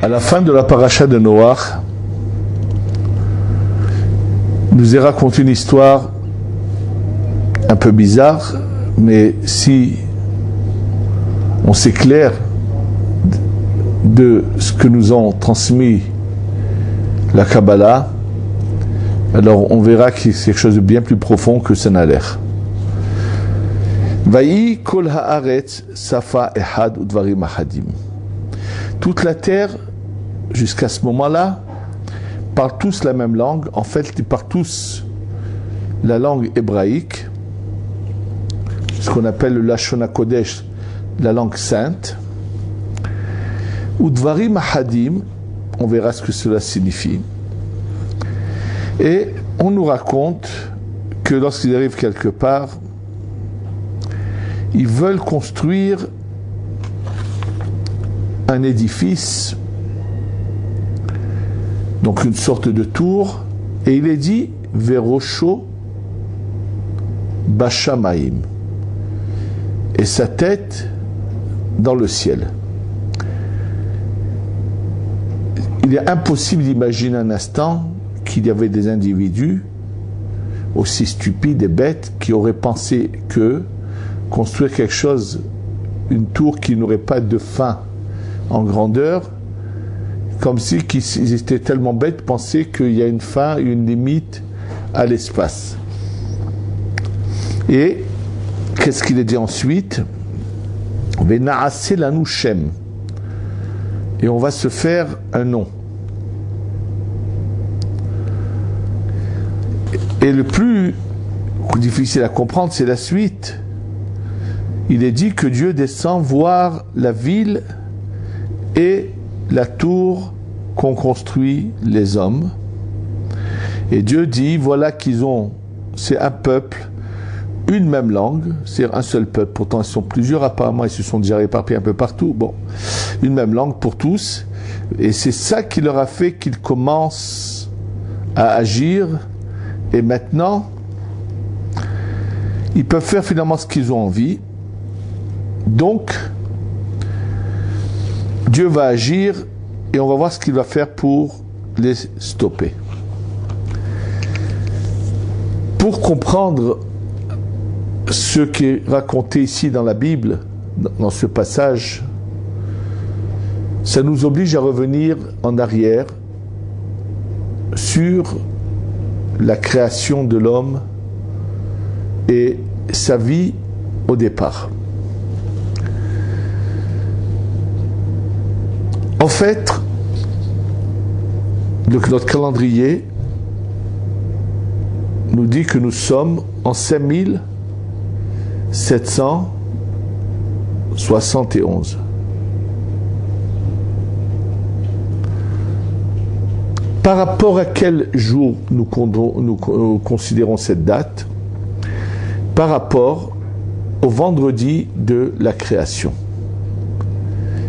À la fin de la paracha de Noach, nous est raconté une histoire un peu bizarre, mais si on s'éclaire de ce que nous ont transmis la Kabbalah, alors on verra que c'est quelque chose de bien plus profond que ça n'a l'air. Vayi kol haaretz safa ehad udvarim ahadim. Toute la terre, jusqu'à ce moment-là, parlent tous la même langue. En fait, ils parlent tous la langue hébraïque, ce qu'on appelle le Lashon HaKodesh, la langue sainte. Udvarim ahadim, on verra ce que cela signifie. Et on nous raconte que lorsqu'ils arrivent quelque part, ils veulent construire un édifice, donc une sorte de tour, et il est dit Verosho Bashamaim, et sa tête dans le ciel. Il est impossible d'imaginer un instant qu'il y avait des individus aussi stupides et bêtes qui auraient pensé que construire quelque chose, une tour qui n'aurait pas de fin en grandeur, comme si ils étaient tellement bêtes de penser qu'il y a une fin, une limite à l'espace. Et qu'est-ce qu'il est dit ensuite? Vena'aseh lanu shem. Et on va se faire un nom. Et le plus difficile à comprendre, c'est la suite. Il est dit que Dieu descend voir la ville et la tour qu'ont construit les hommes. Et Dieu dit, voilà c'est un peuple, une même langue, c'est un seul peuple. Pourtant, ils sont plusieurs, apparemment, ils se sont déjà réparpillés un peu partout. Bon, une même langue pour tous. Et c'est ça qui leur a fait qu'ils commencent à agir. Et maintenant, ils peuvent faire finalement ce qu'ils ont envie. Donc, Dieu va agir et on va voir ce qu'il va faire pour les stopper. Pour comprendre ce qui est raconté ici dans la Bible, dans ce passage, ça nous oblige à revenir en arrière sur la création de l'homme et sa vie au départ. En fait, notre calendrier nous dit que nous sommes en 5771. Par rapport à quel jour nous considérons cette date? Par rapport au vendredi de la création.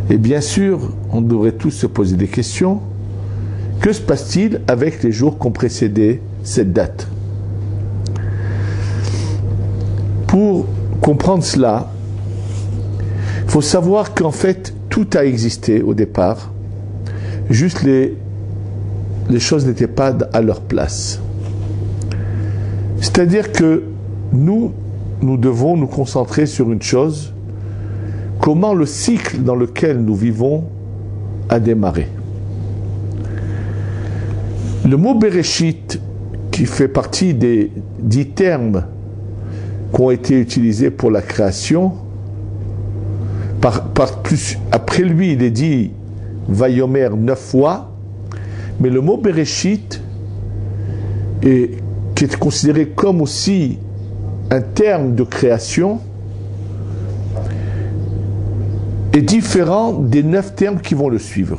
Et bien sûr, on devrait tous se poser des questions. Que se passe-t-il avec les jours qui ont précédé cette date? Pour comprendre cela, il faut savoir qu'en fait, tout a existé au départ. Juste les choses n'étaient pas à leur place. C'est-à-dire que nous devons nous concentrer sur une chose: comment le cycle dans lequel nous vivons a démarré. Le mot Bereshit, qui fait partie des 10 termes qui ont été utilisés pour la création, après lui il est dit Vayomer 9 fois, mais le mot Bereshit, qui est considéré comme aussi un terme de création, est différent des 9 termes qui vont le suivre.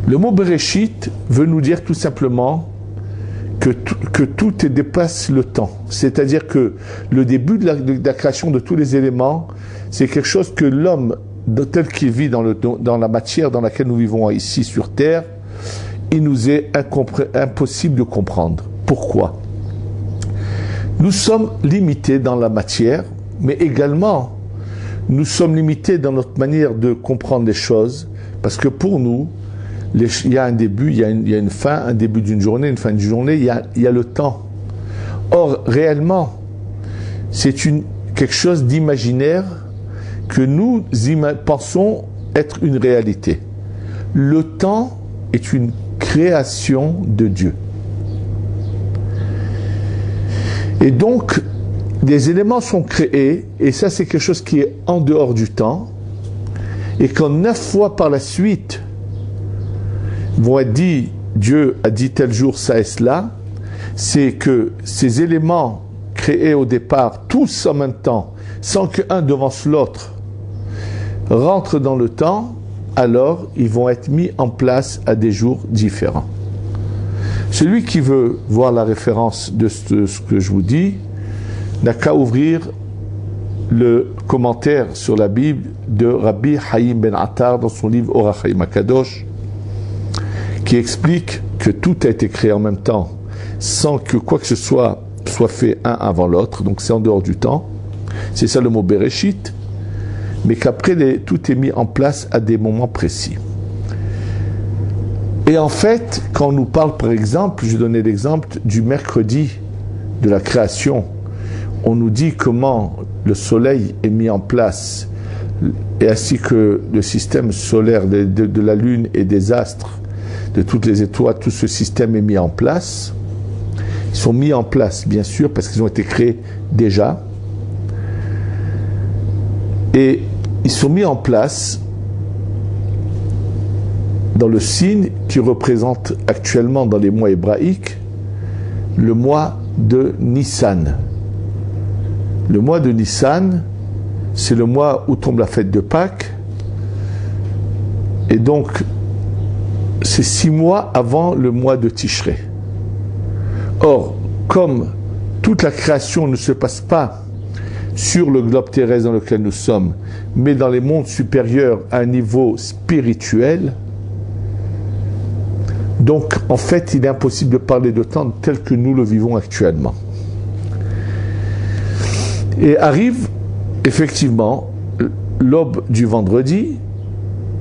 Le mot Bereshit veut nous dire tout simplement que tout dépasse le temps. C'est-à-dire que le début de la création de tous les éléments, c'est quelque chose que l'homme, tel qu'il vit dans la matière dans laquelle nous vivons ici sur Terre, il nous est impossible de comprendre. Pourquoi? Nous sommes limités dans la matière, mais également nous sommes limités dans notre manière de comprendre les choses, parce que pour nous, il y a un début, il y a une fin, un début d'une journée, une fin d'une journée, il y a le temps. Or, réellement, c'est quelque chose d'imaginaire que nous pensons être une réalité. Le temps est une création de Dieu. Et donc, des éléments sont créés, et ça c'est quelque chose qui est en dehors du temps, et quand 9 fois par la suite vont être dit, Dieu a dit tel jour ça et cela, c'est que ces éléments créés au départ, tous en même temps, sans qu'un devance l'autre, rentrent dans le temps, alors ils vont être mis en place à des jours différents. Celui qui veut voir la référence de ce que je vous dis, n'a qu'à ouvrir le commentaire sur la Bible de Rabbi Haïm Ben Attar dans son livre Orach Chaim HaKadosh, qui explique que tout a été créé en même temps, sans que quoi que ce soit fait un avant l'autre, donc c'est en dehors du temps. C'est ça le mot Bereshit, mais qu'après tout est mis en place à des moments précis. Et en fait, quand on nous parle, par exemple, je donnais l'exemple du mercredi de la création, on nous dit comment le soleil est mis en place, et ainsi que le système solaire de la lune et des astres, de toutes les étoiles, tout ce système est mis en place. Ils sont mis en place, bien sûr, parce qu'ils ont été créés déjà. Et ils sont mis en place dans le signe qui représente actuellement dans les mois hébraïques le mois de Nissan. Le mois de Nissan, c'est le mois où tombe la fête de Pâques. Et donc, c'est 6 mois avant le mois de Tishré. Or, comme toute la création ne se passe pas sur le globe terrestre dans lequel nous sommes, mais dans les mondes supérieurs à un niveau spirituel, donc en fait il est impossible de parler de temps tel que nous le vivons actuellement. Et arrive effectivement l'aube du vendredi,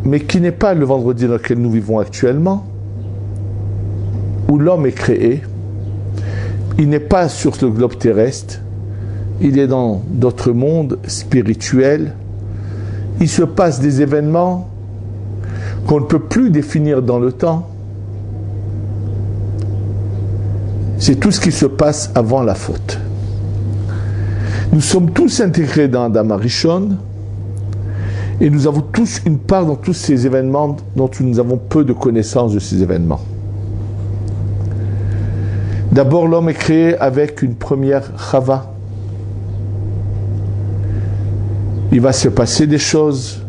mais qui n'est pas le vendredi dans lequel nous vivons actuellement, où l'homme est créé. Il n'est pas sur le globe terrestre, il est dans d'autres mondes spirituels. Il se passe des événements qu'on ne peut plus définir dans le temps. C'est tout ce qui se passe avant la faute. Nous sommes tous intégrés dans Adam Arishon et nous avons tous une part dans tous ces événements dont nous avons peu de connaissance de ces événements. D'abord, l'homme est créé avec une première Chava. Il va se passer des choses.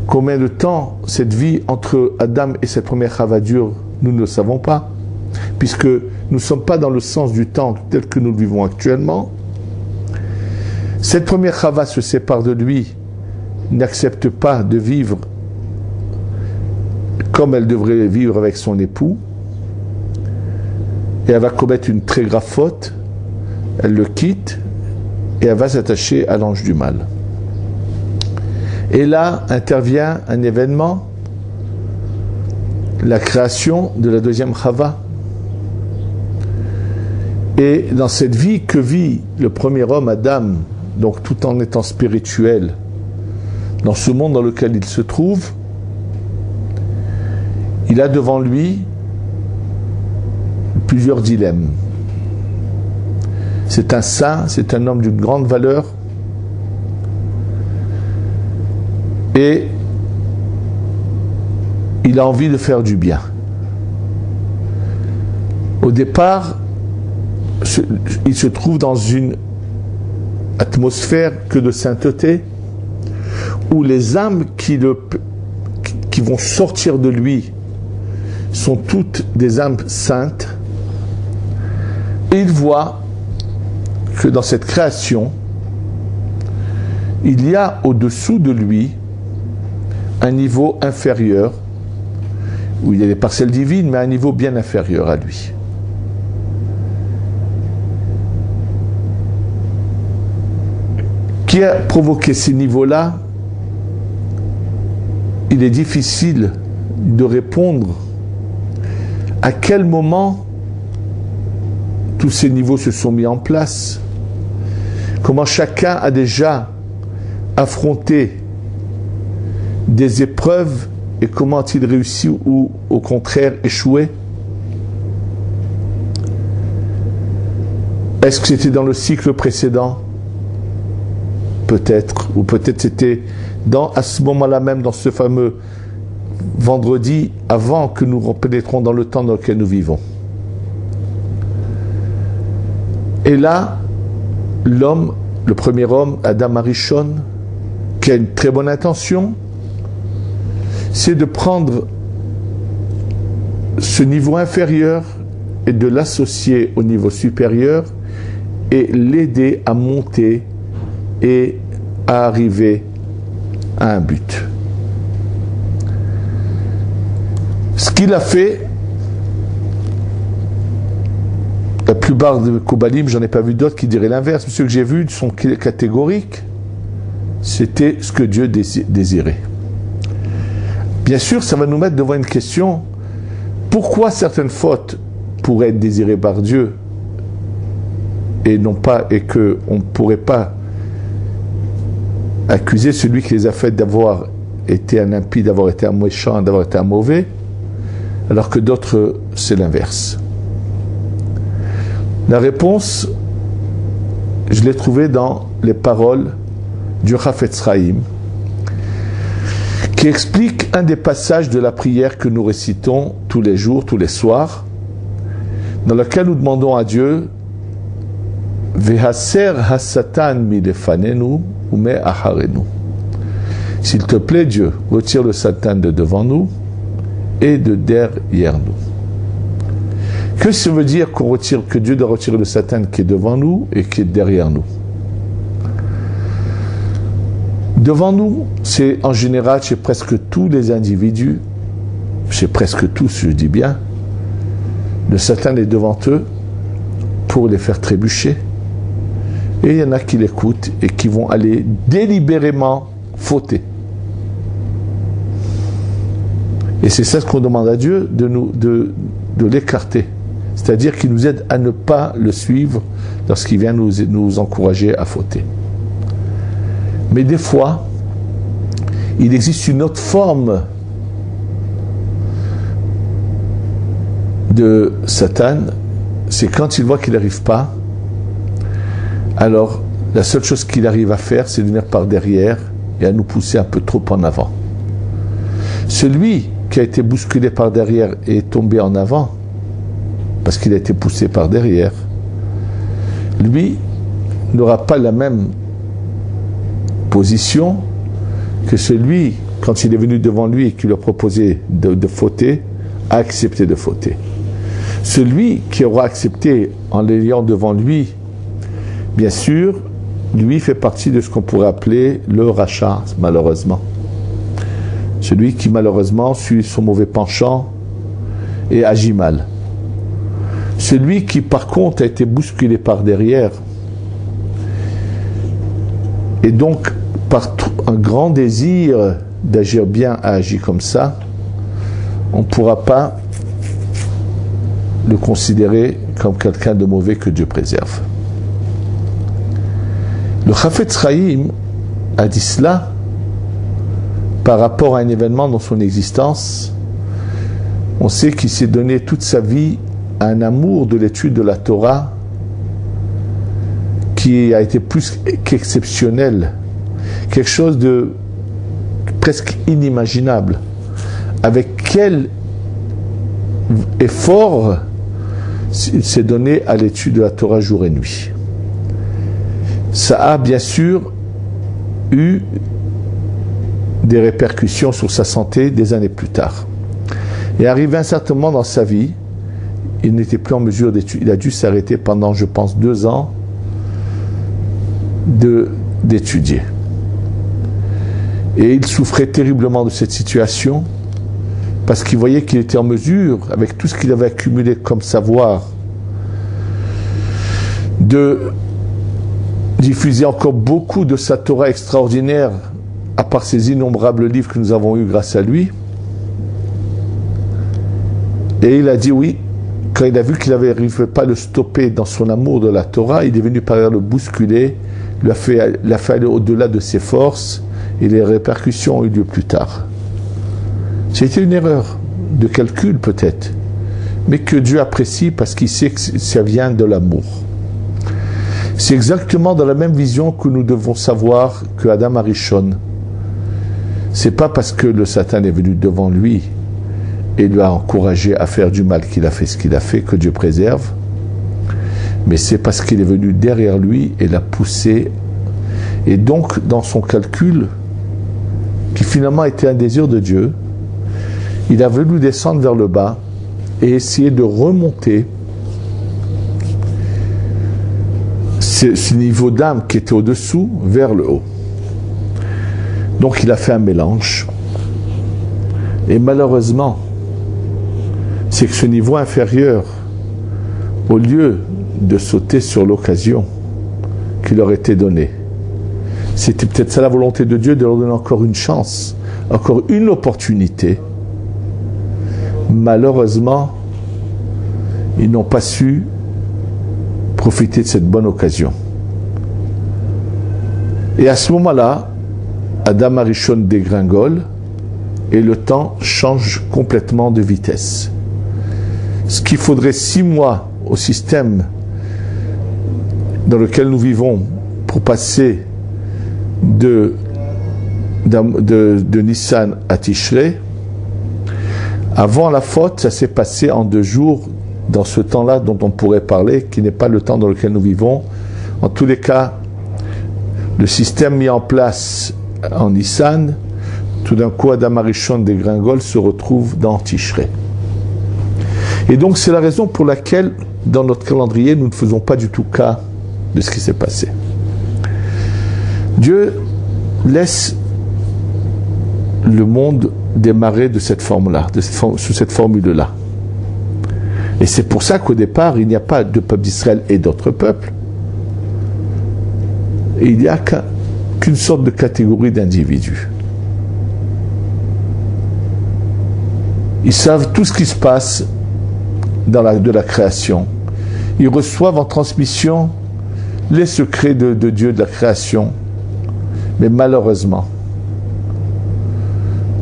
Combien de temps cette vie entre Adam et cette première Chava dure, nous ne le savons pas, puisque nous ne sommes pas dans le sens du temps tel que nous le vivons actuellement. Cette première Chava se sépare de lui, n'accepte pas de vivre comme elle devrait vivre avec son époux, et elle va commettre une très grave faute, elle le quitte, et elle va s'attacher à l'ange du mal. Et là intervient un événement, la création de la deuxième Chava. Et dans cette vie que vit le premier homme, Adam, donc tout en étant spirituel, dans ce monde dans lequel il se trouve, il a devant lui plusieurs dilemmes. C'est un saint, c'est un homme d'une grande valeur, et il a envie de faire du bien. Au départ, il se trouve dans une atmosphère que de sainteté, où les âmes qui vont sortir de lui sont toutes des âmes saintes, et il voit que dans cette création, il y a au-dessous de lui un niveau inférieur où il y a des parcelles divines, mais à un niveau bien inférieur à lui. Qui a provoqué ces niveaux-là? Il est difficile de répondre à quel moment tous ces niveaux se sont mis en place, comment chacun a déjà affronté des épreuves et comment a-t-il réussi ou au contraire échoué. Est-ce que c'était dans le cycle précédent? Peut-être, ou peut-être c'était à ce moment-là même, dans ce fameux vendredi, avant que nous pénétrons dans le temps dans lequel nous vivons. Et là, l'homme, le premier homme, Adam Arishon, qui a une très bonne intention, c'est de prendre ce niveau inférieur et de l'associer au niveau supérieur et l'aider à monter et à arriver à un but. Ce qu'il a fait, la plupart de Kobalim, j'en ai pas vu d'autres qui diraient l'inverse, mais ceux que j'ai vus sont catégoriques. C'était ce que Dieu désirait. Bien sûr, ça va nous mettre devant une question: pourquoi certaines fautes pourraient être désirées par Dieu et que on ne pourrait pas accuser celui qui les a faites d'avoir été un impie, d'avoir été un méchant, d'avoir été un mauvais, alors que d'autres, c'est l'inverse. La réponse, je l'ai trouvée dans les paroles du Chafetz Chaim, qui explique un des passages de la prière que nous récitons tous les jours, tous les soirs, dans lequel nous demandons à Dieu Vehaser hasatan milefanenu ume acharenu. S'il te plaît, Dieu, retire le Satan de devant nous et de derrière nous. Que ça veut dire que Dieu doit retirer le Satan qui est devant nous et qui est derrière nous? Devant nous, c'est en général chez presque tous les individus, chez presque tous, je dis bien, le Satan est devant eux pour les faire trébucher. Et il y en a qui l'écoutent et qui vont aller délibérément fauter. Et c'est ça ce qu'on demande à Dieu, de l'écarter. C'est-à-dire qu'il nous aide à ne pas le suivre lorsqu'il vient nous encourager à fauter. Mais des fois, il existe une autre forme de Satan, c'est quand il voit qu'il n'arrive pas, alors la seule chose qu'il arrive à faire, c'est de venir par derrière et à nous pousser un peu trop en avant. Celui qui a été bousculé par derrière et est tombé en avant, parce qu'il a été poussé par derrière, lui n'aura pas la même position que celui, quand il est venu devant lui et qui lui a proposé de fauter, a accepté de fauter. Celui qui aura accepté en l'ayant devant lui, bien sûr, lui fait partie de ce qu'on pourrait appeler le rachat, malheureusement. Celui qui malheureusement suit son mauvais penchant et agit mal. Celui qui par contre a été bousculé par derrière et donc par un grand désir d'agir bien a agi comme ça, on ne pourra pas le considérer comme quelqu'un de mauvais que Dieu préserve. Le Chafetz Chaim a dit cela par rapport à un événement dans son existence. On sait qu'il s'est donné toute sa vie à un amour de l'étude de la Torah qui a été plus qu'exceptionnel, quelque chose de presque inimaginable. Avec quel effort il s'est donné à l'étude de la Torah jour et nuit. Ça a bien sûr eu des répercussions sur sa santé des années plus tard. Et arrivé un certain moment dans sa vie, il n'était plus en mesure d'étudier. Il a dû s'arrêter pendant, je pense, 2 ans d'étudier. Et il souffrait terriblement de cette situation parce qu'il voyait qu'il était en mesure, avec tout ce qu'il avait accumulé comme savoir, de diffuser encore beaucoup de sa Torah extraordinaire, à part ces innombrables livres que nous avons eus grâce à lui. Et il a dit oui. Quand il a vu qu'il n'arrivait pas à le stopper dans son amour de la Torah, il est venu par le bousculer, l'a fait aller au-delà de ses forces, et les répercussions ont eu lieu plus tard. C'était une erreur de calcul peut-être, mais que Dieu apprécie parce qu'il sait que ça vient de l'amour. C'est exactement dans la même vision que nous devons savoir que Adam Arishon, c'est pas parce que le Satan est venu devant lui et lui a encouragé à faire du mal qu'il a fait ce qu'il a fait, que Dieu préserve, mais c'est parce qu'il est venu derrière lui et l'a poussé, et donc dans son calcul, qui finalement était un désir de Dieu, il a voulu descendre vers le bas et essayer de remonter ce niveau d'âme qui était au-dessous vers le haut. Donc il a fait un mélange, et malheureusement, c'est que ce niveau inférieur, au lieu de sauter sur l'occasion qui leur était donnée, c'était peut-être ça la volonté de Dieu, de leur donner encore une chance, encore une opportunité. Malheureusement, ils n'ont pas su profiter de cette bonne occasion. Et à ce moment-là, Adam Arishon dégringole et le temps change complètement de vitesse. Ce qu'il faudrait 6 mois au système dans lequel nous vivons pour passer de Nissan à Tishrei, avant la faute, ça s'est passé en 2 jours, dans ce temps-là dont on pourrait parler, qui n'est pas le temps dans lequel nous vivons. En tous les cas, le système mis en place en Nissan, tout d'un coup, Adam Arishon dégringole se retrouve dans Tishrei. Et donc, c'est la raison pour laquelle, dans notre calendrier, nous ne faisons pas du tout cas de ce qui s'est passé. Dieu laisse le monde démarrer de cette forme-là, sous cette formule-là. Et c'est pour ça qu'au départ, il n'y a pas de peuple d'Israël et d'autres peuples. Et il n'y a qu'une sorte de catégorie d'individus. Ils savent tout ce qui se passe de la création. Ils reçoivent en transmission les secrets de Dieu, de la création. Mais malheureusement,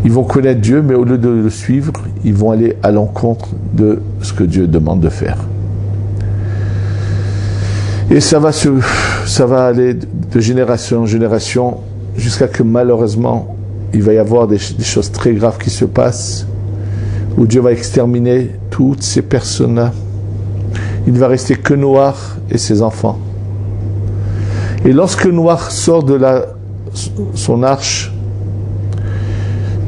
ils vont connaître Dieu, mais au lieu de le suivre, ils vont aller à l'encontre de ce que Dieu demande de faire. Et ça va aller de génération en génération, jusqu'à que malheureusement, il va y avoir des choses très graves qui se passent, où Dieu va exterminer toutes ces personnes-là. Il ne va rester que Noach et ses enfants. Et lorsque Noach sort de son arche,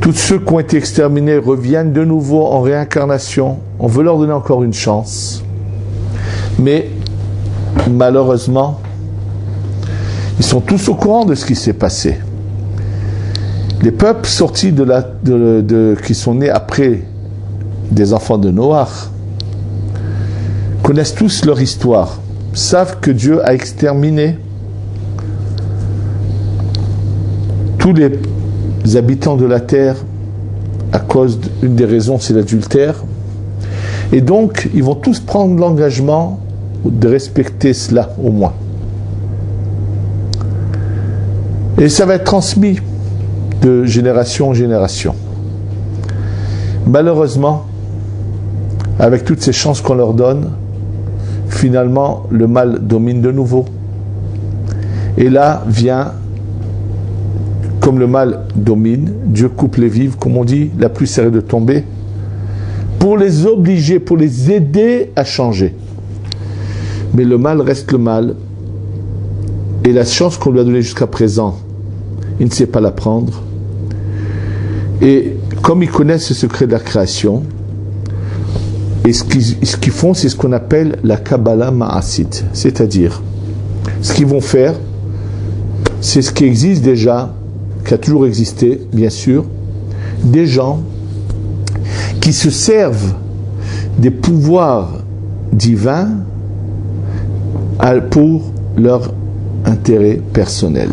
tous ceux qui ont été exterminés reviennent de nouveau en réincarnation. On veut leur donner encore une chance. Mais malheureusement, ils sont tous au courant de ce qui s'est passé. Les peuples sortis qui sont nés après des enfants de Noach connaissent tous leur histoire, savent que Dieu a exterminé tous les habitants de la terre à cause d'une des raisons, c'est l'adultère. Et donc, ils vont tous prendre l'engagement de respecter cela, au moins. Et ça va être transmis de génération en génération. Malheureusement, avec toutes ces chances qu'on leur donne, finalement, le mal domine de nouveau. Et là vient, comme le mal domine, Dieu coupe les vivres, comme on dit, la pluie serait de tomber, pour les obliger, pour les aider à changer. Mais le mal reste le mal, et la chance qu'on lui a donnée jusqu'à présent, il ne sait pas la prendre. Et comme ils connaissent le secret de la création, et ce qu'ils font, c'est ce qu'on appelle la Kabbalah Ma'asit, c'est-à-dire, ce qu'ils vont faire, c'est ce qui existe déjà, qui a toujours existé, bien sûr, des gens qui se servent des pouvoirs divins pour leur intérêt personnel.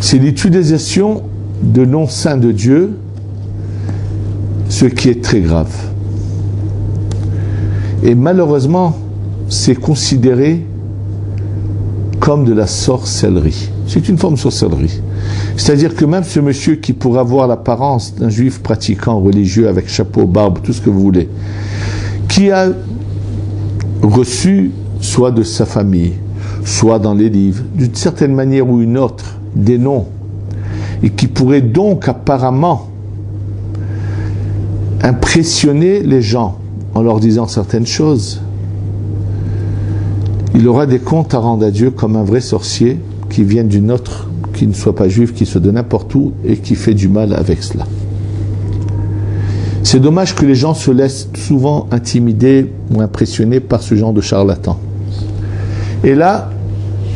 C'est l'utilisation de noms saints de Dieu, ce qui est très grave. Et malheureusement, c'est considéré comme de la sorcellerie. C'est une forme de sorcellerie. C'est-à-dire que même ce monsieur qui pourrait avoir l'apparence d'un juif pratiquant, religieux, avec chapeau, barbe, tout ce que vous voulez, qui a reçu, soit de sa famille, soit dans les livres, d'une certaine manière ou une autre, des noms, et qui pourrait donc apparemment impressionner les gens en leur disant certaines choses, il aura des comptes à rendre à Dieu comme un vrai sorcier qui vient d'une autre, qui ne soit pas juif, qui soit de n'importe où et qui fait du mal avec cela. C'est dommage que les gens se laissent souvent intimider ou impressionner par ce genre de charlatans. Et là,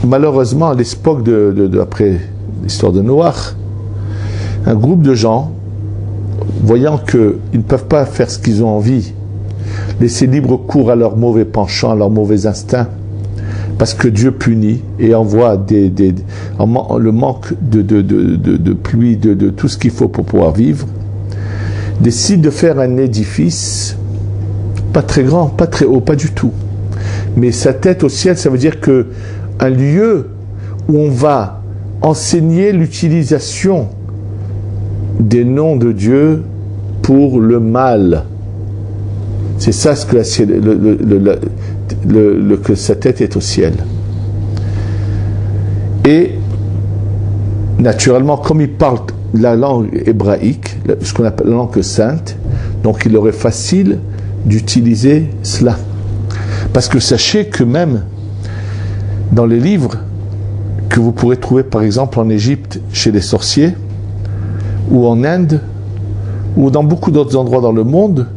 malheureusement, à l'époque après l'histoire de Noach, un groupe de gens, voyant qu'ils ne peuvent pas faire ce qu'ils ont envie, laisser libre cours à leurs mauvais penchants, à leurs mauvais instincts, parce que Dieu punit et envoie le manque de pluie, de tout ce qu'il faut pour pouvoir vivre, décide de faire un édifice, pas très grand, pas très haut, pas du tout, mais sa tête au ciel, ça veut dire que un lieu où on va enseigner l'utilisation des noms de Dieu pour le mal. C'est ça ce que que sa tête est au ciel. Et naturellement, comme il parle la langue hébraïque, ce qu'on appelle la langue sainte, donc il aurait facile d'utiliser cela. Parce que sachez que même dans les livres que vous pourrez trouver par exemple en Égypte chez les sorciers, ou en Inde, ou dans beaucoup d'autres endroits dans le monde,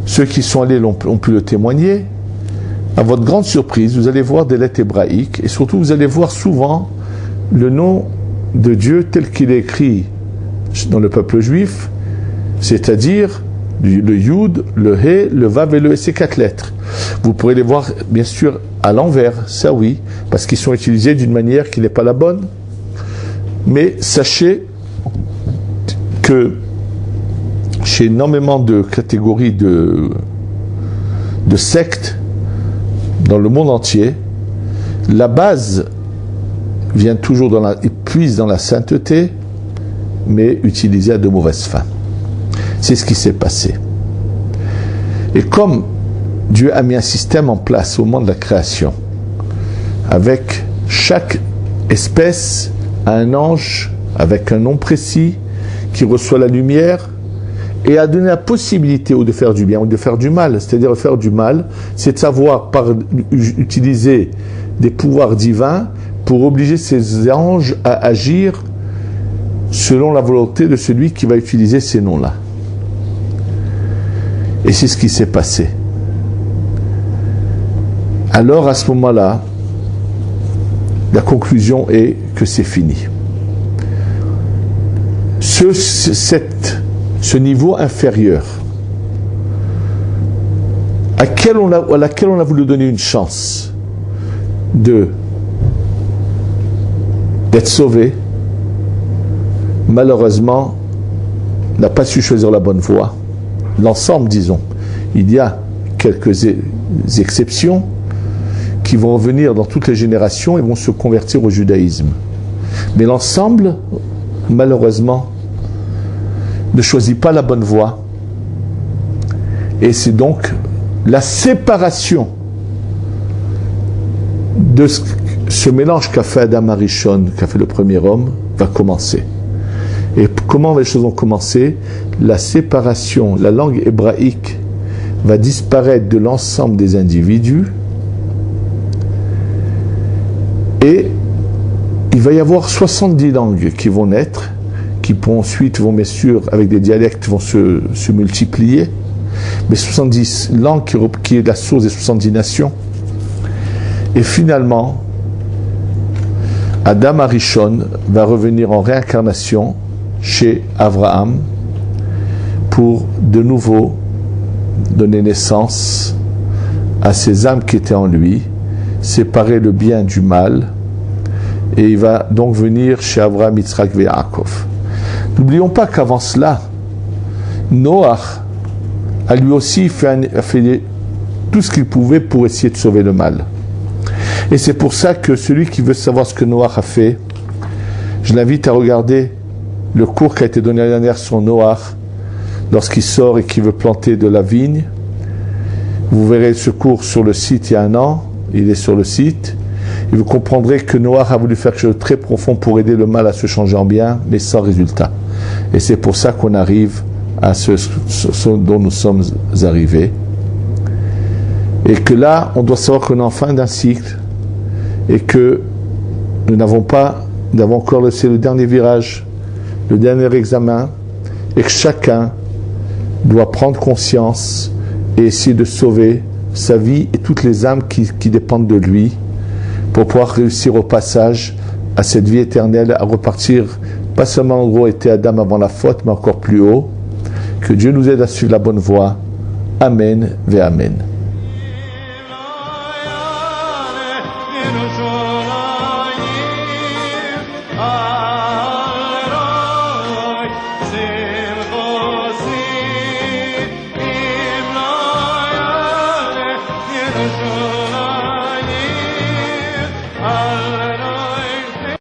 ceux qui sont allés ont pu le témoigner. À votre grande surprise, vous allez voir des lettres hébraïques, et surtout vous allez voir souvent le nom de Dieu tel qu'il est écrit dans le peuple juif, c'est-à-dire le Yud, le He, le Vav et le He, ces 4 lettres. Vous pourrez les voir bien sûr à l'envers, ça oui, parce qu'ils sont utilisés d'une manière qui n'est pas la bonne. Mais sachez que chez énormément de catégories de sectes dans le monde entier, la base vient toujours puise dans la sainteté, mais utilisée à de mauvaises fins. C'est ce qui s'est passé. Et comme Dieu a mis un système en place au moment de la création, avec chaque espèce un ange avec un nom précis qui reçoit la lumière et a donné la possibilité ou de faire du bien ou de faire du mal. C'est-à-dire faire du mal, c'est de savoir utiliser des pouvoirs divins pour obliger ces anges à agir selon la volonté de celui qui va utiliser ces noms-là. Et c'est ce qui s'est passé. Alors à ce moment-là, la conclusion est que c'est fini. Ce niveau inférieur, à laquelle on a voulu donner une chance d'être sauvé, malheureusement, n'a pas su choisir la bonne voie. L'ensemble, disons. Il y a quelques exceptions qui vont revenir dans toutes les générations et vont se convertir au judaïsme. Mais l'ensemble, malheureusement, ne choisit pas la bonne voie. Et c'est donc la séparation de ce mélange qu'a fait Adam Arishon, qu'a fait le premier homme, va commencer. Et comment les choses vont commencer? La séparation, la langue hébraïque va disparaître de l'ensemble des individus et il va y avoir 70 langues qui vont naître, qui ensuite vont bien sûr, avec des dialectes, vont se multiplier, mais 70 langues qui est la source des 70 nations. Et finalement, Adam Arishon va revenir en réincarnation chez Abraham pour de nouveau donner naissance à ces âmes qui étaient en lui, séparer le bien du mal, et il va donc venir chez Abraham, Yitzhak et Yaakov. N'oublions pas qu'avant cela, Noach a lui aussi fait tout ce qu'il pouvait pour essayer de sauver le mal. Et c'est pour ça que celui qui veut savoir ce que Noach a fait, je l'invite à regarder le cours qui a été donné l'année dernière sur Noach, lorsqu'il sort et qu'il veut planter de la vigne. Vous verrez ce cours sur le site il y a un an, il est sur le site, et vous comprendrez que Noach a voulu faire quelque chose de très profond pour aider le mal à se changer en bien, mais sans résultat. Et c'est pour ça qu'on arrive à ce dont nous sommes arrivés. Et que là, on doit savoir qu'on est en fin d'un cycle, et que nous n'avons encore laissé le dernier virage, le dernier examen, et que chacun doit prendre conscience et essayer de sauver sa vie et toutes les âmes qui dépendent de lui pour pouvoir réussir au passage à cette vie éternelle, à repartir pas seulement où était Adam avant la faute, mais encore plus haut. Que Dieu nous aide à suivre la bonne voie. Amen ve Amen.